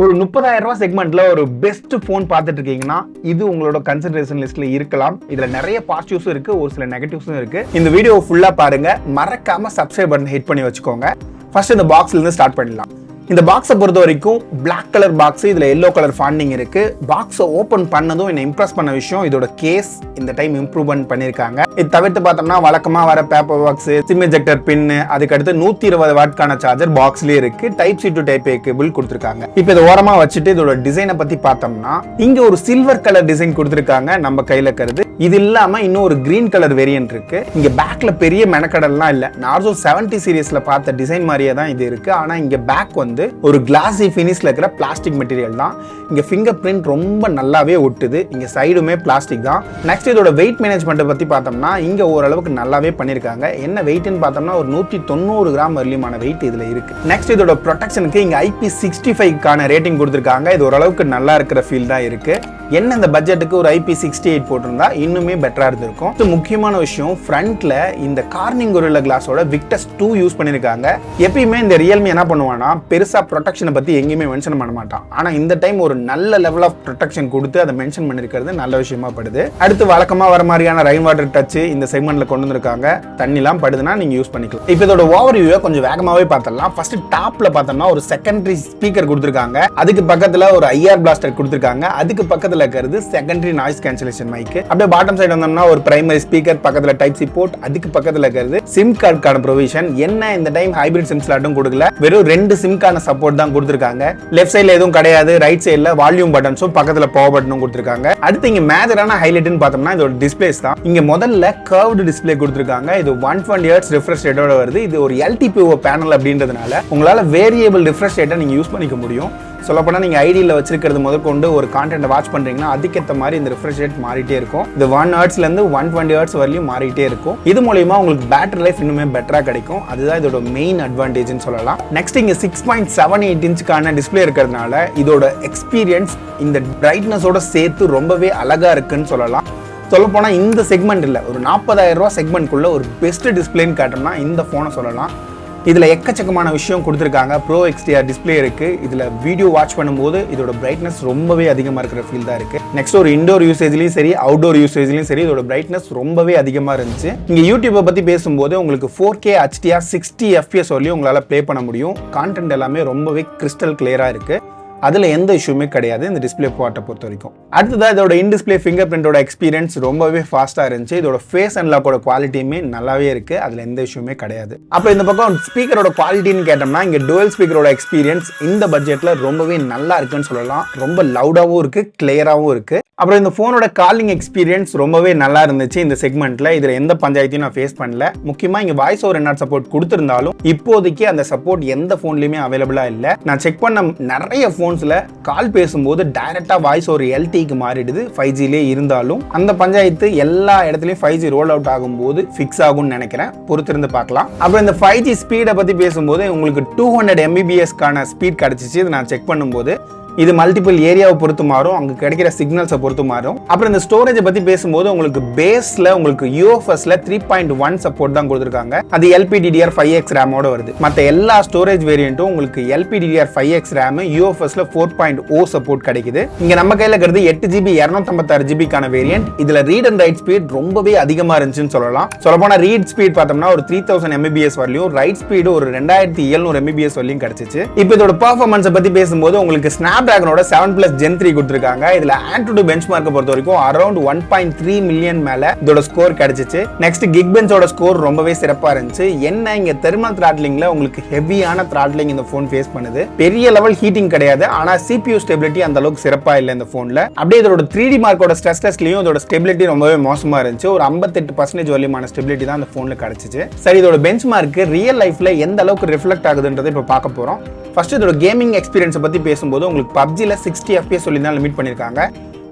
ஒரு 30,000 ரூபாய் செக்மெண்ட்ல ஒரு பெஸ்ட் போன் பார்த்துட்டு இருக்கீங்கன்னா இது உங்களோட கன்சிடரேஷன் லிஸ்ட்ல இருக்கலாம். இதுல நிறைய பாசிட்டிவ்ஸும் இருக்கு, ஒரு சில நெகட்டிவ்ஸும் இருக்கு. இந்த வீடியோ ஃபுல்லா பாருங்க, மறக்காம சப்ஸ்கிரைப் பட்டன் ஹிட் பண்ணி வச்சுக்கோங்க. ஃபர்ஸ்ட் இந்த பாக்ஸ்ல இருந்து ஸ்டார்ட் பண்ணிடலாம். இந்த பாக்ஸை பொறுத்த வரைக்கும் பிளாக் கலர் பாக்ஸ், இதுல எல்லோ கலர் ஃபாண்டிங் இருக்கு. பாக்ஸை ஓபன் பண்ணதும் என்ன இம்ப்ரெஸ் பண்ண விஷயம் இதோட கேஸ் இந்த டைம் இம்ப்ரூவ்மெண்ட் பண்ணிருக்காங்க. இது தவிர்த்து பார்த்தோம்னா வழக்கமா வர பேப்பர் பாக்ஸ், சிம் எஜெக்டர் பின், அதுக்கு அடுத்து 120 வாட்கான சார்ஜர் பாக்ஸ்லயே இருக்கு. Type C to type A cable கொடுத்திருக்காங்க. இப்போ இதை ஓரமா வச்சுட்டு இதோட டிசைனை பத்தி பார்த்தோம்னா இங்க ஒரு சில்வர் கலர் டிசைன் கொடுத்திருக்காங்க நம்ம கையில கருது. இது இல்லாம இன்னும் ஒரு கிரீன் கலர் வேரியன்ட் இருக்கு. இங்க பேக்ல பெரிய மெனக்கடல்லாம் இல்ல, நார்சோ 70 சீரிஸ்ல பார்த்த டிசைன் மாதிரியே தான் இது இருக்கு. ஆனா இங்க பேக் வந்து ஒரு கிளாசி ஃபினிஷ்ல இருக்கிற பிளாஸ்டிக் மெட்டீரியல் தான். இங்க ஃபிங்கர் பிரிண்ட் ரொம்ப நல்லாவே ஒட்டுது. இங்க சைடுமே பிளாஸ்டிக் தான். நெக்ஸ்ட் இதோட வெயிட் மேனேஜ்மெண்ட் பத்தி பார்த்தோம்னா இங்க ஓரளவுக்கு நல்லாவே பண்ணிருக்காங்க. என்ன வெயிட்னு பார்த்தோம்னா ஒரு 190 கிராம் வரலியமான வெயிட் இதுல இருக்கு. நெக்ஸ்ட் இதோட ப்ரொடெக்ஷனுக்கு இங்க IP65 ரேட்டிங் கொடுத்திருக்காங்க. இது ஓரளவுக்கு நல்லா இருக்கிற ஃபீல் தான் இருக்கு. என்ன இந்த பட்ஜெட்டுக்கு ஒரு IP68 போட்டிருந்தா இன்னுமே பெட்டரா இருந்திருக்கும். முக்கியமான விஷயம், ஃப்ரண்ட்ல இந்த கார்னிங் கொரில்லா கிளாஸோட விக்டஸ் 2 யூஸ் பண்ணிருக்காங்க. எப்பயுமே இந்த ரியல்மி என்ன பண்ணுவானா பெருசா ப்ரொடெக்ஷனை பத்தி எங்கேயுமே மென்ஷன் பண்ண மாட்டான். ஆனா இந்த டைம் ஒரு நல்ல லெவல் ஆஃப் ப்ரொடெக்ஷன் கொடுத்து அதை மென்ஷன் பண்ணிருக்கிறது நல்ல விஷயமா படுது. அடுத்து வழக்கமா வர மாதிரியான ரெயின் வாட்டர் டச் இந்த செக்மெண்ட்ல கொண்டு வந்திருக்காங்க. தண்ணிலாம் படுதுன்னா நீங்க யூஸ் பண்ணிக்கலாம். இப்போ இதோட ஓவர் வியூவை கொஞ்சம் வேகமாவே பார்த்தலாம். ஃபர்ஸ்ட் டாப்ல பார்த்தோம்னா ஒரு செகண்டரி ஸ்பீக்கர் கொடுத்திருக்காங்க. அதுக்கு பக்கத்துல ஒரு IR பிளாஸ்டர் கொடுத்திருக்காங்க. அதுக்கு பக்கத்துல இருக்கிறது செகண்டரி நாய்ஸ் கேன்சலேஷன் மைக். அப்படியே பாட்டம் சைடு வந்தோம்னா ஒரு பிரைமரி ஸ்பீக்கர், பக்கத்துல டைப் சி போர்ட், அதுக்கு பக்கத்துல இருக்கிறது சிம் கார்டுக்கான ப்ரொவிஷன். என்ன இந்த டைம் ஹைபிரிட் சிம் ஸ்லாட்டும் கொடுக்கல, வெறும் 2 சிம்கான சப்போர்ட் தான் கொடுத்திருக்காங்க. லெஃப்ட் சைடுல எதுவும் கிடையாது, ரைட் சைடுல வால்யூம் பட்டன்ஸும் பக்கத்துல பவர் பட்டனும் கொடுத்திருக்காங்க. அடுத்து இங்க மேஜரான ஹைலைட்னு பார்த்தோம்னா இதோட டிஸ்பிளேஸ் தான். இங்க முதல்ல கர்வ்டு டிஸ்பிளே கொடுத்திருக்காங்க. இது 120 Hz ரிஃப்ரெஷ் ரேட்டோட வருது. இது ஒரு LTPO பேனல் அப்படின்றதுனால உங்களால வேரியபிள் ரிஃப்ரெஷ் ரேட்டை நீங்க யூஸ் பண்ணிக்க முடியும். சொல்லப்போனா நீங்க ஐடியில் வச்சிருக்கிறது முதற்கொண்டு ஒரு கான்டென்ட் வாட்ச் பண்றீங்கன்னா அதுக்கேற்ற மாதிரி இந்த ரிஃப்ரெஷ் ரேட் மாறிட்டே இருக்கும். இது 1 Hz இருந்து 120 Hz வரையும் மாறிட்டே இருக்கும். இது மூலமா உங்களுக்கு பேட்டரி லைஃப் இன்னுமே பெட்டரா கிடைக்கும். அதுதான் இதோட மெயின் அட்வான்டேஜ்னு சொல்லலாம். நெக்ஸ்ட் இங்க 6.78 இன்ச்சுக்கான டிஸ்பிளே இருக்கிறதுனால இதோட எக்ஸ்பீரியன்ஸ் இந்த பிரைட்னஸோட சேர்த்து ரொம்பவே அழகா இருக்குன்னு சொல்லலாம். சொல்லப்போனா இந்த செக்மெண்ட்ல ஒரு 40,000 ரூபாய் செக்மெண்ட்குள்ள ஒரு பெஸ்ட் டிஸ்பிளேன்னு காட்டணும்னா இந்த போனை சொல்லலாம். இதுல எக்கச்சக்கமான விஷயம் கொடுத்திருக்காங்க. ப்ரோ XDR டிஸ்பிளே இருக்கு. இதுல வீடியோ வாட்ச் பண்ணும்போது இதோட பிரைட்னஸ் ரொம்பவே அதிகமா இருக்கிற ஃபீல் தான் இருக்கு. நெக்ஸ்ட் ஒரு இன்டோர் யூசேஜ்லயும் சரி, அவுட்டோர் யூசேஜ்லயும் சரி இதோட பிரைட்னஸ் ரொம்பவே அதிகமா இருந்துச்சு. இங்க யூடியூப்பை பத்தி பேசும்போது உங்களுக்கு 4K HDR 60 FPS வரலையும் உங்களால ப்ளே பண்ண முடியும். கான்டென்ட் எல்லாமே ரொம்பவே கிறிஸ்டல் கிளியரா இருக்கு. அதுல எந்த இஷ்யூமே கிடையாது இந்த டிஸ்பிளே பார்ட்டை பொறுத்த வரைக்கும். அடுத்ததா இதோட இன் டிஸ்பிளே ஃபிங்கர் பிரிண்டோட எக்ஸ்பீரியன்ஸ் ரொம்பவே ஃபாஸ்டா இருந்துச்சு. இதோட ஃபேஸ் அன்லாக்கோட குவாலிட்டியுமே நல்லாவே இருக்கு. அதுல எந்த இஷ்யூமே கிடையாது. அப்ப இந்த பக்கம் ஸ்பீக்கரோட குவாலிட்டின்னு கேட்டோம்னா இங்க டுவல் ஸ்பீக்கரோட எக்ஸ்பீரியன்ஸ் இந்த பட்ஜெட்ல ரொம்பவே நல்லா இருக்குன்னு சொல்லலாம். ரொம்ப லவுடாவும் இருக்கு, கிளியராவும் இருக்கு. அப்புறம் இந்த போனோட காலிங் எக்ஸ்பீரியன்ஸ் ரொம்பவே நல்லா இருந்துச்சு இந்த செக்மெண்ட்ல. இதுல எந்த பஞ்சாயத்தையும் நான் ஃபேஸ் பண்ணல. முக்கியமா இங்க வாய்ஸ் ஓவர் என்ஆர் சப்போர்ட் கொடுத்திருந்தாலும் இப்போதைக்கு அந்த சப்போர்ட் எந்த போன்லயுமே அவைலபிளா இல்ல. நான் செக் பண்ண நிறைய போன்ஸ்ல கால் பேசும்போது டைரக்டா வாய்ஸ் ஓவர் LTEக்கு மாறிடுது 5Gலே இருந்தாலும். அந்த பஞ்சாயத்து எல்லா இடத்துலயும் 5G ரோல் அவுட் ஆகும்போது ஃபிக்ஸ் ஆகும்னு நினைக்கிறேன். பொறுத்திருந்து பார்க்கலாம். அப்புறம் இந்த 5G ஸ்பீடை பத்தி பேசும்போது உங்களுக்கு 200 Mbps ஸ்பீட் கிடைச்சிச்சு. இதை நான் செக் பண்ணும்போது இது மல்டிபிள் ஏரியாவை பொறுத்து மாறும், அங்க கிடைக்கிற சிக்னல்ஸை பொறுத்து மாறும். அப்புறம் இந்த ஸ்டோரேஜை பத்தி பேசும்போது உங்களுக்கு பேஸ்ல உங்களுக்கு UFSல 3.1 சப்போர்ட் தான் கொடுத்திருக்காங்க. அது LPDDR5X ரேமோட வருது. மற்ற எல்லா ஸ்டோரேஜ் வேரியண்ட்டும் உங்களுக்கு LPDDR5X ரேம், UFSல 4.0 சப்போர்ட் கிடைக்குது. இங்க நம்ம கையில இருக்கிறது 8GB 256GB வேரியன்ட். இதுல ரீட் அண்ட் ரைட் ஸ்பீட் ரொம்பவே அதிகமா இருந்துச்சுன்னு சொல்லலாம். சொல்லப்போனா ரீட் ஸ்பீட் பார்த்தோம்னா ஒரு 3000 Mbps வரலையும், ரைட் ஸ்பீடு ஒரு 2700 Mbps வரலையும் கிடைச்சிச்சு. இப்போ இதோட பெர்ஃபார்மன்ஸை பத்தி பேசும்போது உங்களுக்கு ஸ்னாப்டிராகனோட 7+ Gen 3 கொடுத்திருக்காங்க. இதுல AnTuTu பெஞ்ச்மார்க்கை பொறுத்த வரைக்கும் அரௌண்ட் 1.3 மில்லியன் மேல இதோட ஸ்கோர் கிடைச்சிச்சு. நெக்ஸ்ட் Geekbenchோட ஸ்கோர் ரொம்பவே சிறப்பா இருந்துச்சு. என்ன இங்க தெர்மல் த்ராட்லிங்ல உங்களுக்கு ஹெவியான த்ராட்லிங் இந்த போன் ஃபேஸ் பண்ணுது. பெரிய லெவல் ஹீட்டிங் கிடையாது, ஆனா CPU ஸ்டெபிலிட்டி அந்த அளவுக்கு சிறப்பா இல்ல இந்த போன்ல. அப்படியே இதோட 3D மார்க்கோட ஸ்ட்ரெஸ் டெஸ்ட்லயும் இதோட ஸ்டெபிலிட்டி ரொம்பவே மோசமா இருந்துச்சு. ஒரு 58% வரலியமான ஸ்டெபிலிட்டி தான் இந்த போன்ல கிடைச்சிச்சு. சரி, இதோட பெஞ்ச்மார்க் ரியல் லைஃப்ல எந்த அளவுக்கு ரிஃப்ளெக்ட் ஆகுதுன்றதை இப்ப பார்க்க போறோம். ஃபர்ஸ்ட் இதோட கேமிங் எக்ஸ்பீரியன்ஸ் பத்தி பேசும்போது உங்களுக்கு PUBGல 60 FPS சொல்லி தான் லிமிட் பண்ணிருக்காங்க.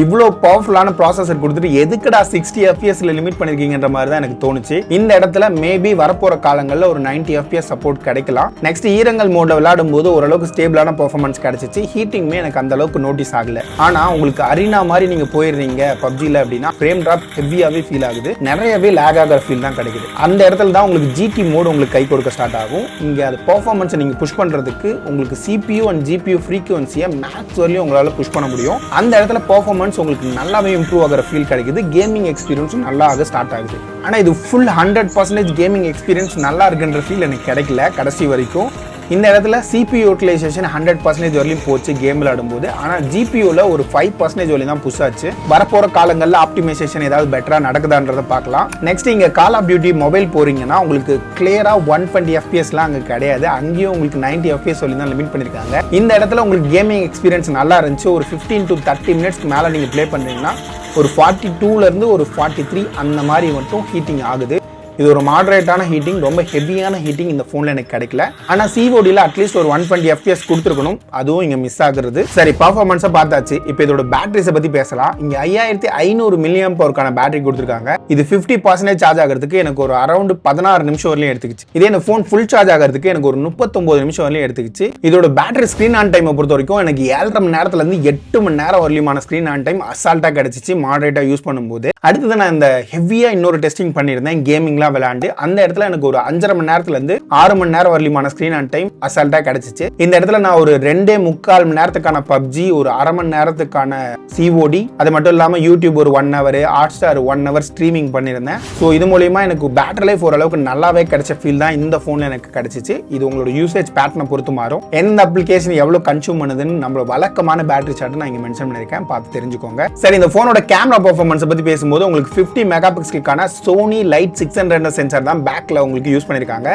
இவ்வளோ பவர்ஃபுல்லான ப்ராசஸர் கொடுத்துட்டு எதுக்குடா 60 FPS லிமிட் பண்ணிருக்கீங்கன்ற மாதிரி தான் எனக்கு தோணுச்சு. இந்த இடத்துல மேபி வரப்போற காலங்களில் ஒரு 90 FPS சப்போர்ட் கிடைக்கலாம். நெக்ஸ்ட் ஈரங்கள் மோட்ல விளையாடும் போது ஓரளவுக்கு ஸ்டேபிளான பெர்ஃபார்மன்ஸ் கிடைச்சிச்சு. ஹீட்டிங்குமே எனக்கு அந்த அளவுக்கு நோட்டீஸ் ஆகல. ஆனா உங்களுக்கு அரீனா மாதிரி நீங்க போயிடுறீங்க பப்ஜில அப்படின்னா ஃப்ரேம் டிராப் ஹெவியாவே ஃபீல் ஆகுது. நிறையவே லேக் ஆகிற ஃபீல் தான் கிடைக்குது. அந்த இடத்துல தான் உங்களுக்கு GT மோட் உங்களுக்கு கை கொடுக்க ஸ்டார்ட் ஆகும். இங்க அது பெர்ஃபார்மன்ஸை நீங்க புஷ் பண்றதுக்கு உங்களுக்கு CPU அண்ட் GPU ஃப்ரீக்வன்சியை மேக்ஸ் வரையும் உங்களால புஷ் பண்ண முடியும். அந்த இடத்துல பெர்ஃபார்மன்ஸ் உங்களுக்கு நல்லாவே இம்ப்ரூவ் ஆகிற ஃபீல் கிடைக்குது. கேமிங் எக்ஸ்பீரியன்ஸும் நல்லா ஸ்டார்ட் ஆகுது. ஆனா இது ஃபுல் 100% கேமிங் எக்ஸ்பீரியன்ஸ் நல்லா இருக்குன்ற ஃபீல் எனக்கு கிடைக்கல கடைசி வரைக்கும். இந்த இடத்துல CPU யூட்டிலைசேஷன் 100% வரையும் போச்சு கேம் விளையாடும்போது. ஆனால் GPUல ஒரு 5% வரையும் தான் புஷ் ஆச்சு. வரப்போற காலங்களில் ஆப்டிமைசேஷன் ஏதாவது பெட்டரா நடக்குதான்றதை பார்க்கலாம். நெக்ஸ்ட் இங்க கால் ஆஃப் டியூட்டி மொபைல் போறீங்கன்னா உங்களுக்கு கிளியரா 120 FPSலாம் அங்கே கிடையாது. அங்கேயும் உங்களுக்கு 90 FPS வரையும் தான் லிமிட் பண்ணிருக்காங்க. இந்த இடத்துல உங்களுக்கு கேமிங் எக்ஸ்பீரியன்ஸ் நல்லா இருந்துச்சு. ஒரு 15 to 30 மினிட்ஸ்க்கு மேலே நீங்க ப்ளே பண்றீங்கன்னா ஒரு 42ல இருந்து ஒரு 43 அந்த மாதிரி மட்டும் ஹீட்டிங் ஆகுது. இது ஒரு மாடரேட்டான ஹீட்டிங், ரொம்ப ஹெவியான ஹீட்டிங் இந்த போன்ல எனக்கு கிடைக்கல. ஆனா CODல அட்லீஸ்ட் ஒரு 120 FPS கொடுத்துருக்கணும். அதுவும் இங்க மிஸ் ஆகுறது. சரி, பர்ஃபார்மன்ஸை பார்த்தாச்சு. இப்போ இதோட பேட்டரிஸை பத்தி பேசலாம். இங்க 5500 mAh பேட்டரி கொடுத்துருக்காங்க. இது 50% சார்ஜ் ஆகிறதுக்கு எனக்கு ஒரு அரௌண்ட் 16 நிமிஷம் வரலையும் எடுத்துக்கிச்சு. இதே இந்த போன் ஃபுல் சார்ஜ் ஆகிறதுக்கு எனக்கு ஒரு 39 நிமிஷம் வரலையும் எடுத்துக்கிச்சு. இதோட பேட்டரி ஸ்கிரீன் ஆன் டைமை பொறுத்த வரைக்கும் எனக்கு 7.5 மணி நேரத்துல இருந்து 8 மணி நேரம் வரலையுமான ஸ்கிரீன் ஆன் டைம் அசால்ட்டா கிடைச்சிச்சு மாடரேட்டா யூஸ் பண்ணும்போது. அடுத்தது நான் இந்த ஹெவியா இன்னொரு டெஸ்டிங் பண்ணியிருந்தேன் கேமிங்லாம் விளையாண்டு. அந்த இடத்துல எனக்கு ஒரு 5.5 மணி நேரத்துல இருந்து 6 மணி நேரம் வரலியமான ஸ்கிரீன் ஆன் டைம் அசால்ட்டா கிடைச்சிச்சு. இந்த இடத்துல நான் ஒரு 2.25 மணி நேரத்துக்கான பப்ஜி, ஒரு அரை மணி நேரத்துக்கான COD, அது மட்டும் இல்லாம யூடியூப் ஒரு 1 hour, ஹாட்ஸ்டார் 1 hour ஸ்ட்ரீமிங் பண்ணியிருந்தேன். ஸோ இது மூலமா எனக்கு பேட்டரி லைஃப் ஓரளவுக்கு நல்லாவே கிடைச்ச ஃபீல் தான் இந்த போன்ல எனக்கு கிடைச்சிச்சு. இது உங்களோட யூசேஜ் பேட்டர்னை பொறுத்து மாறும். எந்த அப்ளிகேஷன் எவ்வளவு கன்சூம் பண்ணுதுன்னு நம்மளோட வழக்கமான பேட்டரி சார்ட் நான் இங்க மென்ஷன் பண்ணிருக்கேன், பார்த்து தெரிஞ்சுக்கோங்க. சரி, இந்த போனோட கேமரா பெர்ஃபார்மன்ஸ் பத்தி பேசும்போது உங்களுக்கு 50 மெகா பிக்சலுக்கான சோனி லைட் 600 சென்சார் தான் பேக்ல உங்களுக்கு யூஸ் பண்ணிருக்காங்க.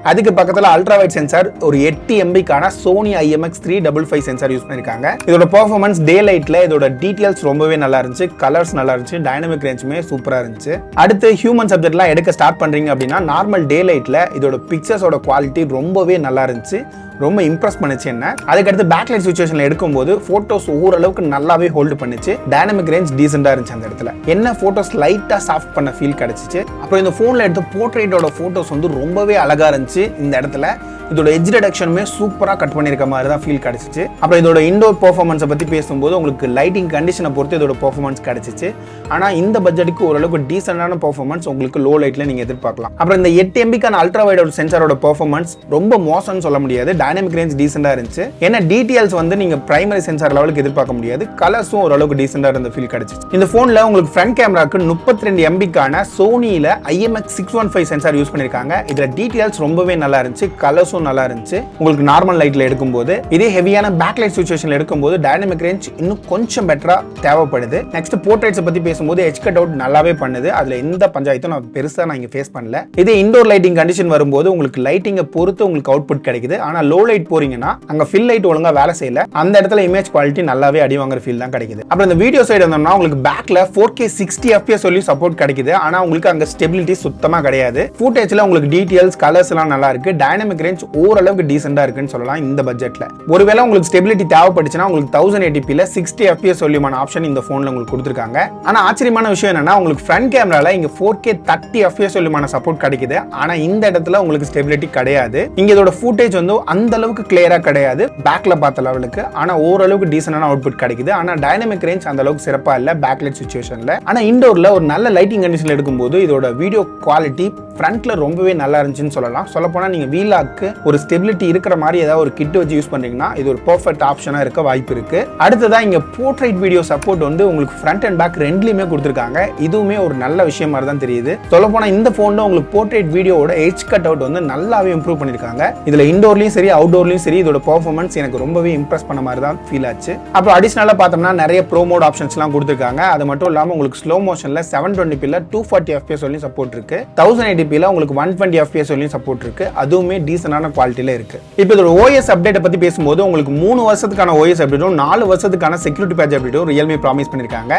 அதுக்கு பக்கத்துல அல்ட்ரா வைட் சென்சார் ஒரு 8 MBக்கான சோனி IMX355 சென்சார் யூஸ் பண்ணிருக்காங்க. இதோட பெர்ஃபார்மன்ஸ் டே லைட்ல இதோட டீடைல்ஸ் ரொம்பவே நல்லா இருந்துச்சு, கலர்ஸ் நல்லா இருந்துச்சு, டைனமிக் ரேஞ்சுமே சூப்பரா இருந்துச்சு. அடுத்து ஹியூமன் சப்ஜெக்ட்லாம் எடுக்க ஸ்டார்ட் பண்றீங்க அப்படின்னா நார்மல் டே லைட்ல இதோட பிக்சர்ஸோட குவாலிட்டி ரொம்பவே நல்லா இருந்துச்சு, ரொம்ப இம்ப்ரெஸ் பண்ணுச்சு என்ன. அதுக்கடுத்து பேக்லைட் சிச்சுவேஷன்ல எடுக்கும்போது போட்டோஸ் ஓரளவுக்கு நல்லாவே ஹோல்டு பண்ணுச்சு. டைனமிக் ரேஞ்ச் டீசெண்டா இருந்துச்சு. அந்த இடத்துல என்ன போட்டோஸ் லைட்டா சாஃப்ட் பண்ண ஃபீல் கிடைச்சிச்சு. அப்புறம் இந்த போன்ல எடுத்த போர்ட்ரேட்டோட போட்டோஸ் வந்து ரொம்பவே அழகா இருந்துச்சு. இந்த இடத்துல இதோட எட்ஜ் ரிடக்ஷனுமே சூப்பரா கட் பண்ணிருக்க மாதிரி தான் ஃபீல் கிடைச்சிச்சு. அப்புறம் இதோட இண்டோர் பெர்ஃபார்மன்ஸை பத்தி பேசும்போது உங்களுக்கு லைட்டிங் கண்டிஷனை பொறுத்து இதோட பெர்ஃபார்மன்ஸ் கிடைச்சிச்சு. ஆனா இந்த பட்ஜெட்டுக்கு ஓரளவுக்கு டீசென்டான பெர்ஃபார்மன்ஸ் உங்களுக்கு லோ லைட்ல நீங்க எதிர்பார்க்கலாம். அப்புறம் இந்த 8 MBக்கான அல்ட்ரா வைட் சென்சாரோட பெர்ஃபார்மன்ஸ் ரொம்ப மோசம்னு சொல்ல முடியாது. டைனமிக் ரேஞ்ச் டீசெண்டா இருந்துச்சு. ஏன்னா டீடைல்ஸ் வந்து நீங்க பிரைமரி சென்சார் லெவலுக்கு எதிர்பார்க்க முடியாது. கலர்ஸும் ஓரளவுக்கு டீசெண்டா இருந்த ஃபீல் கிடைச்சிச்சு. இந்த போன்ல உங்களுக்கு ஃப்ரண்ட் கேமராக்கு 32 MBக்கான சோனியில IMX615 சென்சார் யூஸ் பண்ணிருக்காங்க. இதுல டீடைல்ஸ் ரொம்பவே நல்லா இருந்துச்சு, கலர்ஸ் நல்லா இருந்துச்சு. உங்களுக்கு நார்மல் லைட்ல எடுக்கும்போது இதே ஹெவியான பேக்லைட் சிச்சுவேஷன்ல எடுக்கும்போது டைனமிக் ரேஞ்ச் இன்னும் கொஞ்சம் பெட்டரா தேவைப்படுது. நெக்ஸ்ட் போர்ட்ரேட்ஸ் பத்தி பேசும்போது எட்ஜ் கட் அவுட் நல்லாவே பண்ணுது. அதுல எந்த பஞ்சாயத்தும் நான் பெருசா இங்க ஃபேஸ் பண்ணல. இதே இண்டோர் லைட்டிங் கண்டிஷன் வரும்போது உங்களுக்கு லைட்டிங்கை பொறுத்து உங்களுக்கு அவுட்புட் கிடைக்குது. ஆனா லோ லைட் போறீங்கன்னா அங்க ஃபில் லைட் ஒழுங்கா வேலை செய்யல. அந்த இடத்துல இமேஜ் குவாலிட்டி நல்லாவே அடி வாங்குற ஃபீல் தான் கிடைக்குது. அப்புறம் இந்த வீடியோ சைடு வந்தோம்னா உங்களுக்கு பேக்ல 4K 60 FPS சொல்லி சப்போர்ட் கிடைக்குது. ஆனா உங்களுக்கு அங்க ஸ்டெபிலிட்டி சுத்தமா கிடையாது. ஃபுட்டேஜ்ல உங்களுக்கு டீடைல்ஸ் கலர்ஸ் எல்லாம் நல்லா இருக்கு. டைனமிக் ரேஞ்ச் ஓரளவுக்கு டீசெண்டா இருக்குன்னு சொல்லலாம் இந்த பட்ஜெட்ல. ஒருவேளை உங்களுக்கு ஸ்டெபிலிட்டி தேவைப்பட்டுச்சுன்னா உங்களுக்கு 1080pல 60 FPS சொல்லியமான ஆப்ஷன் இந்த போன்ல உங்களுக்கு கொடுத்திருக்காங்க. ஆனா ஆச்சரியமான விஷயம் என்னன்னா உங்களுக்கு ஃப்ரண்ட் கேமரால இங்க 4K 30 FPS சொல்லியமான சப்போர்ட் கிடைக்குது. ஆனா இந்த இடத்துல உங்களுக்கு ஸ்டெபிலிட்டி கிடையாது. இங்க இதோட ஃபுட்டேஜ் வந்து அந்த அளவுக்கு கிளியரா கிடையாது பேக்ல பார்த்த லெவலுக்கு. ஆனா ஓரளவுக்கு டீசென்டான அவுட்புட் கிடைக்குது. ஆனா டைனமிக் ரேஞ்ச் அந்த அளவுக்கு சிறப்பா இல்ல பேக்லைட் சிச்சுவேஷன்ல. ஆனா இண்டோர்ல ஒரு நல்ல லைட்டிங் கண்டிஷன்ல எடுக்கும்போது இதோட வீடியோ குவாலிட்டி ஃப்ரண்ட்ல ரொம்பவே நல்லா இருந்துச்சுன்னு சொல்லலாம். சொல்ல போனா நீங்க வீலாக்கு ஒரு ஸ்டெபிலிட்டி இருக்கிற மாதிரி ஏதாவது ஒரு கிட் வச்சு யூஸ் பண்றீங்கன்னா இது ஒரு பெர்ஃபெக்ட் ஆப்ஷனா இருக்க வாய்ப்பு இருக்கு. அடுத்ததா இங்க போர்ட்ரைட் வீடியோ சப்போர்ட் வந்து உங்களுக்கு ஃப்ரண்ட் அண்ட் பேக் ரெண்டுலயுமே கொடுத்திருக்காங்க. இதுவுமே ஒரு நல்ல விஷயம் மாதிரி தான் தெரியுது. சொல்ல போனா இந்த போன்ல உங்களுக்கு போர்ட்ரைட் வீடியோவோட எட்ஜ் கட் அவுட் வந்து நல்லாவே இம்ப்ரூவ் பண்ணிருக்காங்க. இதுல இண்டோர்லயும் சரி அவுட்டோர்லயும் சரி இதோட பெர்ஃபார்மன்ஸ் எனக்கு ரொம்பவே இம்ப்ரெஸ் பண்ண மாதிரி தான் ஃபீல் ஆச்சு. அப்புறம் அடிஷனலா பார்த்தோம்னா நிறைய ப்ரோ மோட் ஆப்ஷன்ஸ் எல்லாம் கொடுத்திருக்காங்க. அது மட்டும் இல்லாம உங்களுக்கு ஸ்லோ மோஷன்ல 720pல 240 FPS வரையும் சப்போர்ட் இருக்கு. 1080pல உங்களுக்கு 120 FPS வரையும் சப்போர்ட் இருக்கு. அதுவுமே டீசென்டான குவாலிட்டில இருக்கு. இப்போ இதோட OS அப்டேட் பத்தி பேசும்போது உங்களுக்கு 3 வருஷத்துக்கான OS அப்டேட்டும் 4 வருஷத்துக்கான செக்யூரிட்டி பேட்ச் அப்டேட்டும் Realme ப்ராமிஸ் பண்ணிருக்காங்க.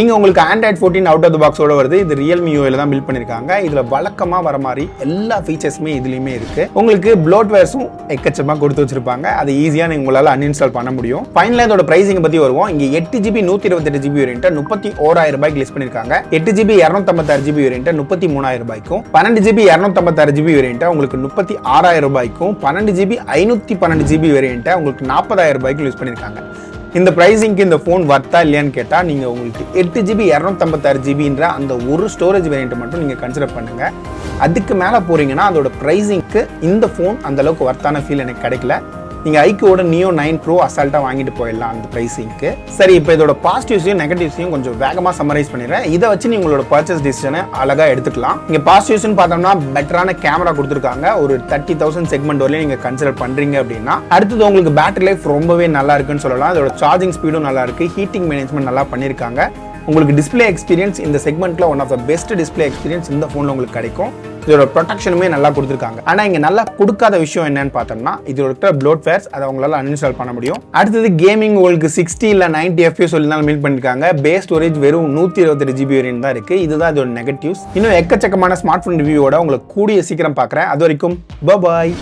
இங்க உங்களுக்கு Android 14 அவுட் ஆஃப் தி பாக்ஸோட வருது. இது Realme UI தான் பில்ட் பண்ணிருக்காங்க. இதுல வழக்கமா வர மாதிரி எல்லா ஃபீச்சர்ஸுமே இதுலயுமே இருக்கு. உங்களுக்கு ப்ளோட்வேர்ஸும் எக்கச்சக்கமா கொடுத்து வச்சிருப்பாங்க. அது ஈஸியா உங்களால அன்இன்ஸ்டால் பண்ண முடியும். ஃபைனலா இதோட பிரைசிங் பத்தி வருவோம். இங்க 8GB 128GB வேரியன்ட் 31,000 ரூபாய்க்கு லிஸ்ட் பண்ணிருக்காங்க. 8GB 256GB வேரியன்ட் 33,000 ரூபாய்க்கும், 12GB 256GB வேரியன்ட் உங்களுக்கு 36,000 ரூபாய்க்கும், 12GB 512GB வேரியன்ட் உங்களுக்கு 40,000 ரூபாய்க்கு லிஸ்ட் பண்ணிருக்காங்க. இந்த பிரைசிங்க்கு இந்த ஃபோன் வர்த்தா இல்லையான்னு கேட்டா நீங்க உங்களுக்கு 8GB 256GBன்ற அந்த ஒரு ஸ்டோரேஜ் வேரியன்ட் மட்டும் நீங்க கன்சிடர் பண்ணுங்க. அதுக்கு மேல போறீங்கன்னா அதோட பிரைசிங்க்கு இந்த ஃபோன் அந்த அளவுக்கு வர்த்தான ஃபீல் எனக்கு கிடைக்கல. நீங்க ஐக்யூவோட நியோ 9 Pro அசால்ட்டா வாங்கிட்டு போயிடலாம் அந்த பிரைசிங்க்கு. சரி, இப்போ இதோட பாசிட்டிவ்ஸையும் நெகட்டிவ்ஸையும் கொஞ்சம் வேகமா சம்மரைஸ் பண்ணிடுறேன். இதை வச்சு நீங்க உங்களோட பர்ச்சேஸ் டிசிஷனை அழகா எடுத்துக்கலாம். இங்க பாசிட்டிவ்ஸ்னு பார்த்தோம்னா பெட்டரான கேமரா கொடுத்துருக்காங்க. ஒரு 30,000 செக்மெண்ட் வரலையும் நீங்க கன்சிடர் பண்றீங்க அப்படின்னா. அடுத்தது உங்களுக்கு பேட்டரி லைஃப் ரொம்பவே நல்லா இருக்குன்னு சொல்லலாம். இதோட சார்ஜிங் ஸ்பீடும் நல்லா இருக்கு, ஹீட்டிங் மேனேஜ்மெண்ட் நல்லா பண்ணிருக்காங்க. உங்களுக்கு டிஸ்பிளே எக்ஸ்பீரியன்ஸ் இந்த செக்மெண்ட்ல one of the best display experience இந்த ஃபோன்ல உங்களுக்கு கிடைக்கும். இதோட ப்ரொடெக்ஷனுமே நல்லா கொடுத்துருக்காங்க. ஆனா இங்க நல்லா கொடுக்காத விஷயம் என்னன்னு பார்த்தோம்னா இதோட ப்ளோட்வேர்ஸ் அதை அவங்களால அன்இன்ஸ்டால் பண்ண முடியும். அடுத்தது கேமிங் உங்களுக்கு 60 இல்ல 90 FPS சொல்லினாலும் மீட் பண்ணிருக்காங்க. பேஸ் ஸ்டோரேஜ் வெறும் 128GB வேரியன்ட் தான் இருக்கு. இதுதான் இதோட நெகட்டிவ்ஸ். இன்னும் எக்கச்சக்கமான ஸ்மார்ட் போன் ரிவ்யூவோட உங்களுக்கு கூடிய சீக்கிரம் பார்க்குறேன். அது வரைக்கும் பாய்.